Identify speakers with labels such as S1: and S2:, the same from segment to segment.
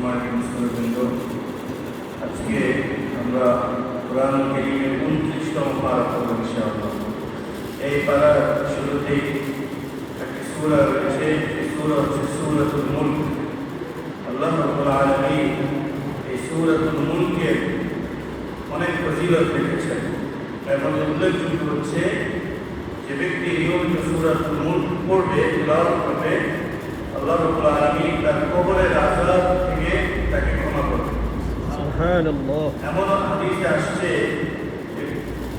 S1: সম্মানিত মুসলিমবৃন্দ, আজকে আমরা কোরআন কারীমের 29তম পারা পড়ব ইনশাআল্লাহ। এই পারার শুরুতেই একটি সূরা রয়েছে, এই সূরা হচ্ছে সূরাতুল মুলক। আল্লাহ রাব্বুল আলামিন এই সূরাতুল মুলকের অনেক ফজিলত রেখেছেন। এবং উল্লেখযোগ্য হচ্ছে যে ব্যক্তি নিয়মিত সূরাতুল মুলক পড়বে, তিলাওয়াত করবে, আল্লাহ রাব্বুল আলামিন তার কবরের আযাব থেকে তাকে ক্ষমা করবেন। সুবহানাল্লাহ। এমন হাদিসে আসছে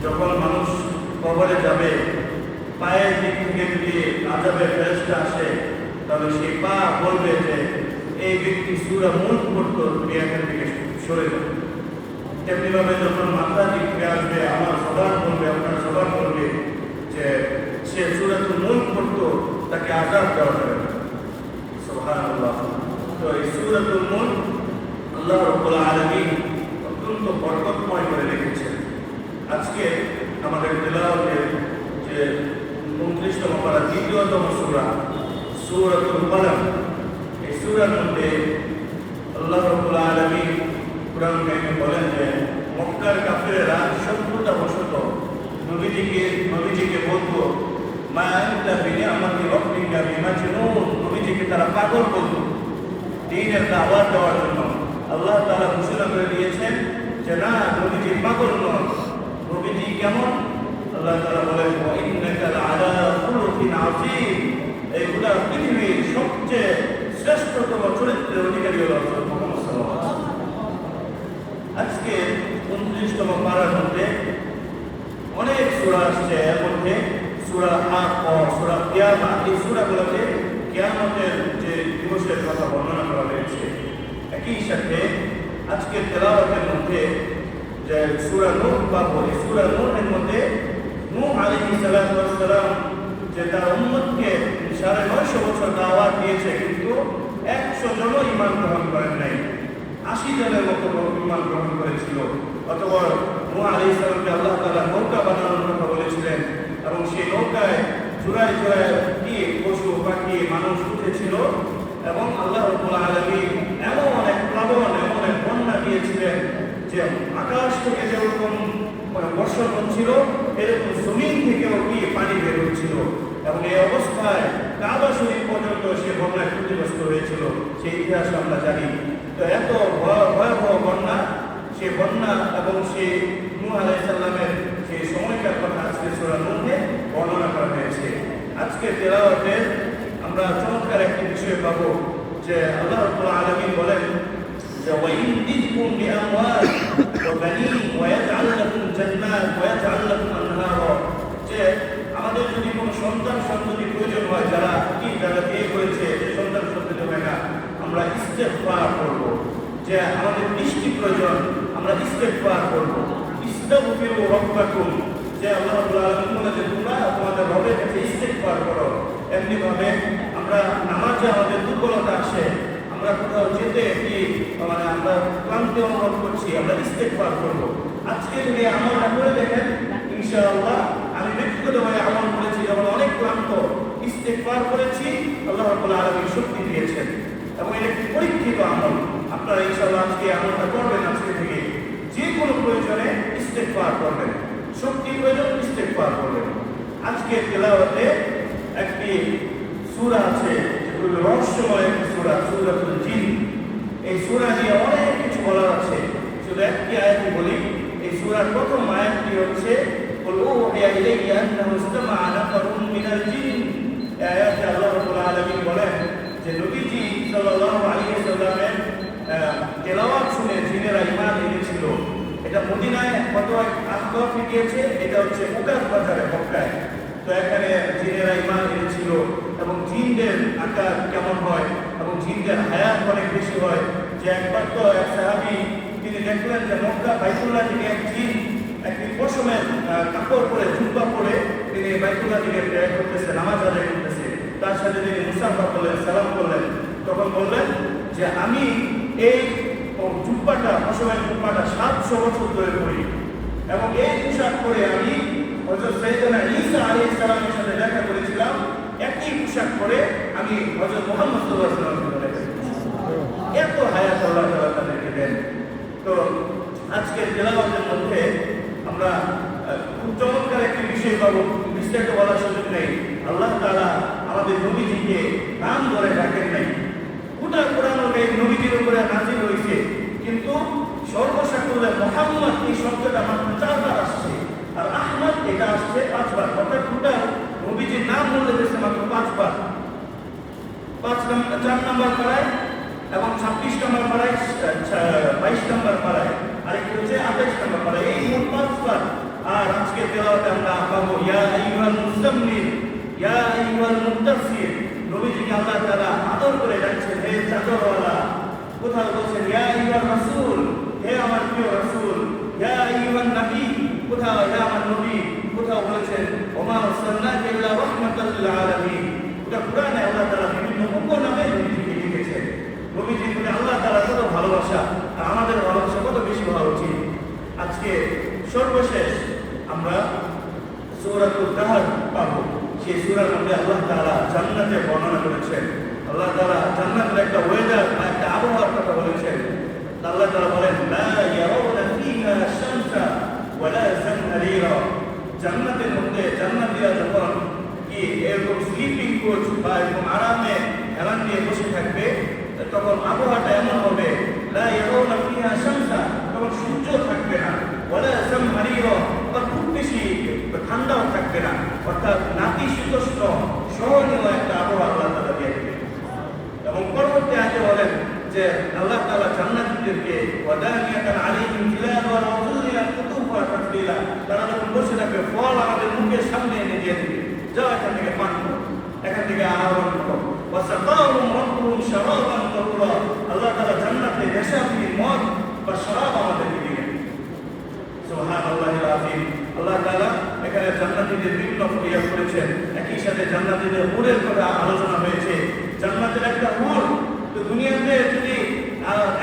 S1: যখন মানুষ কবরে যাবে, পায়ের দিক থেকে যদি আযাবের ফেরেশতা আসে, তাহলে সেই পা বলবে যে এই ব্যক্তি সূরা মুলক পড়তো, তুমি এখান থেকে সরে যাও। তেমনিভাবে যখন মাথা দিক থেকে আসবে, আমার জবান বলবে, আপনার জবান বলবে যে সে সূরাতুল মুলক পড়তো, তাকে আযাব দেওয়া হবে। সুবহানাল্লাহ। তো এই সূরাতুল মুলক আল্লাহ রাব্বুল আলামিন অত্যন্ত বরকতময় করে রেখেছেন। আজকে আমাদের তেলাওয়াতের যে 29তম পারা, দ্বিতীয়তম সূরা সূরাতুল কলম, এই সূরার মধ্যে আল্লাহ রাব্বুল আলামিন কোরআন কারীমে বলেন যে মক্কার কাফিররা শত্রুতা বশত নবীজিকে বলতো, মা আনতা বিনিআমাতি রাব্বিকা বিমাজনুন, নবীজিকে তারা পাগল বলতো দ্বীনের দাওয়াত দেওয়ার জন্য। আল্লাহ তাআলা ঘোষণা করে দিয়েছেন যে না, নবীজি পাগল নন। নবীজি কেমন? আল্লাহ তাআলা বলেন, ওয়া ইন্নাকা লাআলা খুলুকিন আযীম, এই গোটা পৃথিবীর সবচেয়ে শ্রেষ্ঠতম চরিত্রের অধিকারী হলো হযরত মুহাম্মদ সাল্লাল্লাহু আলাইহি ওয়াসাল্লাম। আজকে 29তম পারার মধ্যে অনেক সূরা আসছে, এর মধ্যে সূরা হাক্কা, সূরা কিয়ামা, এই সূরাগুলোতে কিয়ামতের যে দিবসের কথা বর্ণনা করা হয়েছে। একই সাথে আজকে তেলাওয়াতের মধ্যে যে সূরা নূহ পাবো, এই সূরা নূহের মধ্যে নূহ আলাইহিস সালাতু ওয়াস সালাম যে তার উম্মতকে 950 বছর দাওয়াত দিয়েছে, কিন্তু 100 জনও ঈমান গ্রহণ করেন নাই। 80 জনের মতো ঈমান গ্রহণ করেছিল। অতঃপর নূহ আলাইহিস সালামকে আল্লাহ তাআলা নৌকা বানানোর কথা বলেছিলেন, এবং সেই নৌকায় জোড়ায় জোড়ায় কি পশু পাখি মানুষ উঠেছিল, এবং আল্লাহ রাব্বুল আলামিন এমন এক প্লাবন, এমন এক বন্যা দিয়েছিলেন যে আকাশ থেকে যেরকম বর্ষণ হচ্ছিল, এরকম জমিন থেকেও কি পানি বের হচ্ছিল। এবং এই অবস্থায় কাবা শরীফ পর্যন্ত সে বন্যায় ক্ষতিগ্রস্ত হয়েছিল, সেই ইতিহাস আমরা জানি। তো এত ভয়াবহ বন্যা, সে বন্যা এবং সেই নূহ আলাইহিস সালামের সেই সময়কার কথা আজকে সূরা নূহে বর্ণনা করা হয়েছে। আজকে তেলাওয়াতে আমরা চমৎকার একটি বিষয় পাবো যে আল্লাহ রাব্বুল আলামিন বলেন যে ওয়া ইনদিকুম বিআমওয়াল ওয়া বানিন ওয়া ইয়াজআল লাকুম জান্নাত ওয়া ইয়াজআল লাকুম আনহারা, যে আমাদের যদি কোনো সন্তান সন্ততি প্রয়োজন হয়, যারা বিয়ে করেছে, যে সন্তান সন্ততি হয় না, আমরা ইস্তেগফার করব। যে আমাদের বৃষ্টি প্রয়োজন, আমরা ইস্তেগফার করব। ইস্তাগফিরু রাব্বাকুম, যে আল্লাহ রাব্বুল আলামিন বলেন যে তোমরা তোমাদের রবের কাছে ইস্তেগফার করো। এমনি ভাবে আমরা নামাজে আমাদের দুর্বলতা আসে, আমরা কোথাও যেতে মানে আমরা ক্লান্তি অনুভব করছি, আমরা ইস্তেগফার করব। আজকে যদি আমলটা করে দেখেন, ইনশাআল্লাহ আমি ব্যক্তিগতভাবে আমল করেছি, যখন অনেক ক্লান্ত ইস্তেগফার করেছি, আল্লাহ রাব্বুল আলামিন শক্তি দিয়েছেন, এবং এটা একটি পরীক্ষিত আমল। আপনারা ইনশাআল্লাহ আজকে আমলটা করবেন, আজকে থেকে যে কোনো প্রয়োজনে ইস্তেগফার করবেন, শক্তি প্রয়োজন ইস্তেগফার করবেন। আজকে তেলাওয়াতে একটি সূরা আছে, যেগুলো রহস্যময় একটি সূরা, সূরাতুল জিন। এই সূরা নিয়ে অনেক কিছু বলার আছে, শুধু একটি আয়াতই বলি। এই সূরার প্রথম আয়াতটি হচ্ছে কুল উহিয়া ইলাইয়া আন্নাহু ইসতামা'a নাফারুন মিনাল জিন। এই আয়াতে আল্লাহ রাব্বুল আলামিন বলেন যে নবীজি সাল্লাল্লাহু আলাইহি ওয়াসাল্লামের তেলাওয়াত শুনে জিনেরা ঈমান এনেছিল। এটা মদিনায় কত আখতাফে গিয়েছে, এটা হচ্ছে মুকাস বাজারে মক্কায়। তো এখানে জিনেরা ঈমান এনেছিল, এবং জিনদের আকার কেমন হয়, এবং জিনদের হায়াত অনেক বেশি হয়। যে একবার তো এক সাহাবী তিনি দেখলেন যে মক্কা বাইতুল্লাহ থেকে এক জিন একটি পশমের কাপড় পরে, জুব্বা পরে তিনি বাইতুল্লাহ থেকে প্রেয়ার করতেছে, নামাজ আদায় করতেছে। তার সাথে তিনি মুসাফা করলেন, সালাম করলেন। তখন বললেন যে আমি এই জুব্বাটা, পশমের জুব্বাটা 700 বছর ধরে পরি, এবং এই পোশাক পরে আমি হযরত সাইয়েদনা ঈসা আলাইহিস সালামের সাথে দেখা করেছিলাম। একই পোশাক পরে আমি হযরত মুহাম্মদ সাল্লাল্লাহু আলাইহি ওয়াসাল্লামের সাথে দেখা করেছি। এত হায়াত আল্লাহ তো আজকের তেলাওয়াতের মধ্যে আমরা খুব চমৎকার একটি বিষয় পাবো, বিস্তারিত বলার সুযোগ নেই। আল্লাহ তাআলা আমাদের নবীজিকে নাম ধরে ডাকেন নাই। গোটা কোরআন নবীজির উপরে নাযিল হয়েছে, কিন্তু সর্বসাকুল্যে মুহাম্মদ এই শব্দটা মাত্র 4 বার আসছে, আর আহমদ এটা আসছে 5 বার। অর্থাৎ গোটা নবীজির নাম উল্লেখ হয়েছে মাত্র 5 বার। 4 নম্বর পারায় এবং 26 নম্বর পারায়, 22 নম্বর পারায়, আরেকটি হচ্ছে 28 নম্বর পারায়, এই মোট 5 বার। আর আজকে তেলাওয়াতে আমরা পাবো ইয়া আইয়ুহাল মুযাম্মিল, ইয়া আইয়ুহাল মুদ্দাসসির। নবীজিকে আল্লাহ তাআলা আদর করে ডাকছেন, হে চাদরওয়ালা। কোথাও বলছেন ইয়া আইয়ুহার রাসূল, হে আমার প্রিয় রাসূল। ইয়া আইয়ুহান নবী, কোথাও ইয়া আমার নবী। কোথাও বলেছেন ওমা আরসালনাকা ইল্লা রাহমাতাল লিল আলামিন। এটা কোরআনে আল্লাহ তাআলা বিভিন্ন উপনামে নবীজিকে লিখেছেন। নবীজির প্রতি আল্লাহ তাআলার কত ভালোবাসা, আর আমাদের ভালোবাসা কত বেশি হওয়া উচিত। আজকে সর্বশেষ আমরা সূরাতুল কাহফ পাবো। সেই সূরার মধ্যে আল্লাহ তাআলা জান্নাতের বর্ণনা করেছেন। আল্লাহ তাআলা জান্নাতের একটা ওয়েদার বা একটা আবহাওয়ার কথা বলেছেন। আল্লাহ তাআলা বলেন লা ইয়ারাউনা ফিহা শামসা ওয়ালা জামহারিরা। জান্নাতের মধ্যে জান্নাতীরা যখন কি এরকম স্লিপিং কোচ বা এরকম আরামে হেলান দিয়ে বসে থাকবে, তখন আবহাওয়াটা এমন হবে লা ইয়ারাউনা ফিহা শামসা, তখন সূর্য থাকবে না, ওয়ালা জামহারিরা, আর খুব বেশি ঠান্ডাও থাকবে না। অর্থাৎ নাতিশীতোষ্ণ সহনীয় একটা আবহাওয়া আল্লাহ তাআলা দিয়ে দেবেন। এবং পরবর্তী আয়াতে বলেন যে আল্লাহ তাআলা জান্নাতীদেরকে ওয়াদানিয়াতান আলাইহিম তিলাওয়া ওয়া যুল্লিলাত কুতুফা তাসবিলা, তারা যখন বসে থাকবে ফল আমাদের মুখের সামনে এনে দিয়ে দিবে, যাও এখান থেকে পান করো, এখান থেকে আহরণ করো। ওয়া সাকাহুম রাব্বুহুম শারাবান তাহুরা, আল্লাহ তাআলা জান্নাতে নেশাবি মদ বা শরাব আমাদেরকে দিবেন। সুবহানাল্লাহিল আযীম। আল্লাহ তাআলা এখানে জান্নাতীদের বিভিন্ন ফজিলত করেছেন। একই সাথে জান্নাতীদের হুরের কথা আলোচনা হয়েছে। জান্নাতের একটা হুর তো দুনিয়াতে যদি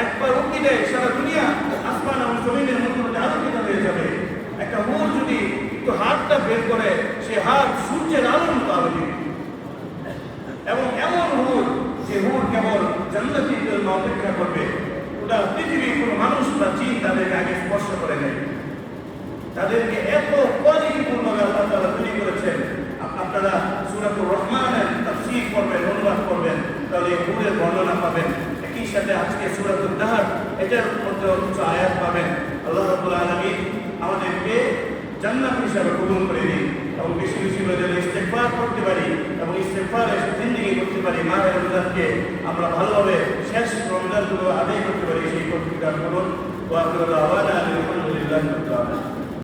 S1: একবার উকি দেয়, সারা দুনিয়া আসমান এবং জমিনের মধ্যে আলোকিত হয়ে যাবে। একটা হুর যদি একটু হাতটা বের করে, সে হাত সূর্যের আলোর মতো আলোকিত। এবং এমন হুর, যে হুর কেবল জান্নাতীদের জন্য অপেক্ষা করবে। ওটা পৃথিবীর কোনো মানুষ বা জিন তাদেরকে আগে স্পর্শ করে নেয়। তাদেরকে এত কোয়ালিটিপূর্ণভাবে আল্লাহ তাআলা তৈরি করেছেন। আপনারা সূরাতুর রহমানের তাফসীর করবেন, অনুবাদ করবেন, তাহলে এই হুরের বর্ণনা পাবেন। একই সাথে আজকে সূরাতুল কাহফ, এটার মধ্যে কিছু আয়াত পাবেন। আল্লাহ রাব্বুল আলামিন আমাদেরকে জান্নাত হিসাবে কবুল করে দিন, এবং বেশি বেশি করে যেন ইস্তেগফার করতে পারি, এবং ইস্তেগফারের জিন্দেগি করতে পারি। মাহে রমজানকে আমরা ভালোভাবে শেষ রমজানগুলো আদায় করতে পারি, সেই প্রতিজ্ঞা করুন। ওয়া আখিরু দাওয়ানা